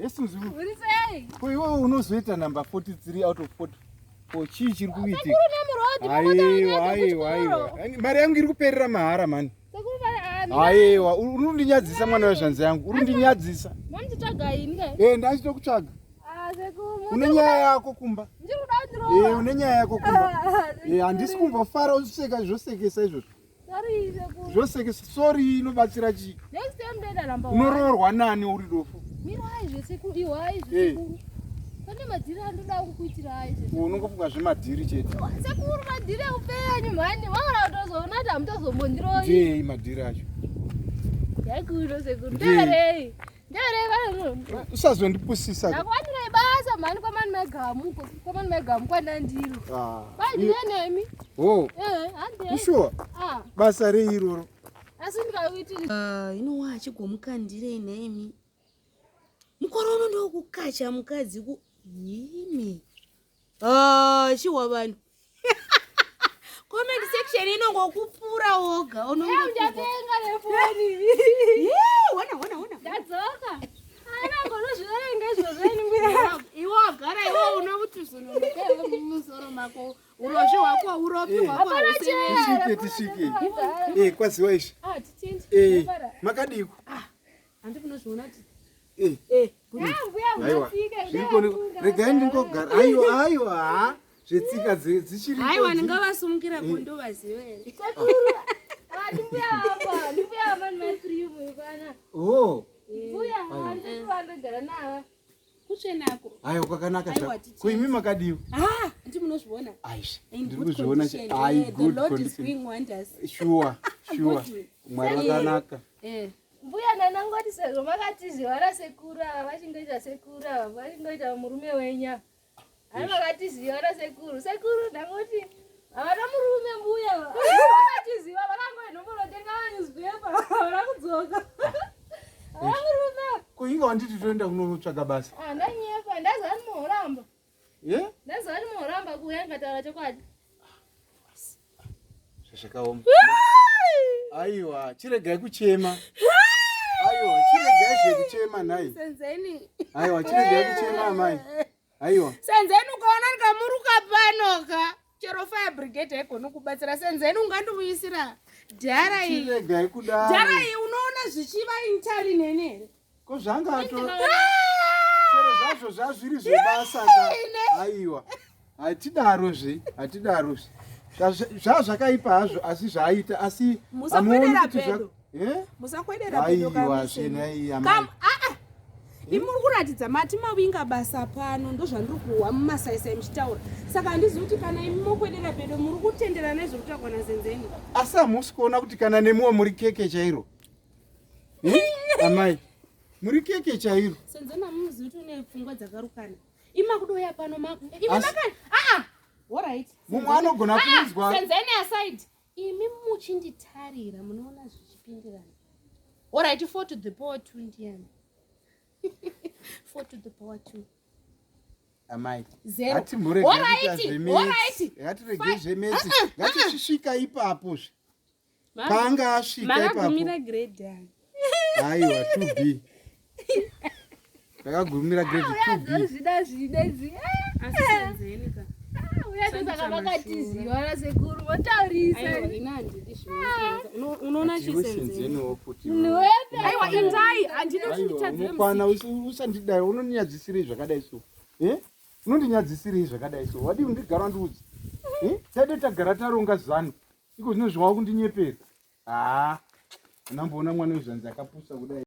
Yesu zuru. Ko iwe unozoita number 43 out of 44. Chii chiri kuitika? Aiwa. Mari yangu iri kuperera mahara mani. Aiwa, urundinyadzisa mwana wezvanzi yangu. Urundinyadzisa. Mani titsvaga ini. Ndachitokutsvaga. Une nyaya yako kumba. Une nyaya yako kumba. Handisi kumbofara useka zvosekesa izvozvo. Zvosekesa. Sorry, inobatsira chii? Next time ndenda namba 1. Unoroorwa nani uri dofu? Mirai zvesekuru, iwai zvesekuru. Pane madhiri andoda kukuitirai. Unongofunga zvemadhiri chete. Sekuru madhiri upenyu mani. Wangara kutozoona kuti hamutozomondiro. Ndei madhiri acho. Yaikuno sekuru. Ndeverei. Usazondipusisa. Ndakwanira basa mani kwamani megamu kwanandiro. Nemi. Handi. Sure. Basa reiroro. Asi ndikauiti. Inowa chigomukandire nemi. Mukorono ndokukacha mukadzi ku yimi. Chiwa vanhu. Comment section inongokupfura woga. Unongotenga nefoni. Wana. Ndadzoka. Ana ngono zvirenga izvozveni mbuya. Iwo gara iwo unomutusuno ndekeva mumusoro mako. Urozvi wako uropi wako. Tishike. Kwaziwa izvi. Titindi. Makadiko. Handikunoziona kuti. Aiwa. Regai ndingogara. Aiwa. Zvetsika dzichiri. Aiwa ndingavasumukira gondo vazive. Sekuru. Ndimbuya hapa nematrimu kana. Mbuya handikuvandogara nawe. Kuchenako. Aiwa kwakanaka zva. Kuimi makadiwa. Ndimunozviona. Aisha. Ndiri kuzviona. Good condition. Sure. Mwari wakanaka. Mbuya nanangoti sezvo makatiziva rasekura, vachingoita sekura, vachingoita murume wenya. Hai makatiziva rasekuru. Sekuru ndangoti havana murume mbuya. Vakatiziva vakangoinomunotenga newspaper. Varakudzoka. Havana murume. Kuinga wanditi toenda kunotsvaga basa. Ndanyepa ndazani muhoramba. Ndazani muhoramba kuya ngataura chokwadi. Zvakaoma. Aiwa, chiregai kuchema. Aiwa, chiregai zvekuchema nai. Senzeni. Aiwa, chiregai kuchema mai. Aiwa. Senzeni ukaona ndikamuruka panoka. Chero fire brigade yagona kubatsira. Senzeni ungandivuyisira dhara iyi. Chiregai kudaro. Dhara iyi unoona zvichiva intari nenere. Ko zvangato. Chero zvazvo zvazviri zvebasa ka. Aiwa. Hatidarozve. Zvazvakaipa hazvo asi zvaita asi musakwedera pedo. Musakwedera pedo kam. Imuri kuratidza mati mawinga basa pano ndozvandiri kuhwa mumasaisai muchitaura. Saka handizivi kuti kana imi mokwedera pedo muri kutenderana nezvekutaurwa naSenzeni. Asi hamusi kuona kuti kana nemuwo muri keke chairo. Amai. Muri keke chairo. Senzeni hamuzivi kuti une pfungwa dzakarukana. Ima kudoya pano mako. Alright. Mumwe anogona kunzwa. Senzeni aside. Imi muchinditarira munoona zvichipindirana. Alright, 4 to the power 2 ndiani. 4 to the power 2. Amai. Zero. Alright. Ngatirege zvemesi. Ngatisvika ipapo. Panga asvika ipapo. Makagumira grade. Aiwa 2B. Makagumira grade 2B. Zvidezi. Asi Senzeni ka. Saka vakatiziva rasekuru votaurisa. Unoona chiSenzeni. Aiwa indai handina kuchitadzira. Unokwana usandidai unoninyadzisirei zvakadai so. Unondinyadzisirei zvakadai so. Wadi undigara ndiudzi. Tade tagara taronga zano. Iko zvinozviwa kundinyepera. Ndamboona mwana wezvanzi akapusa kudai.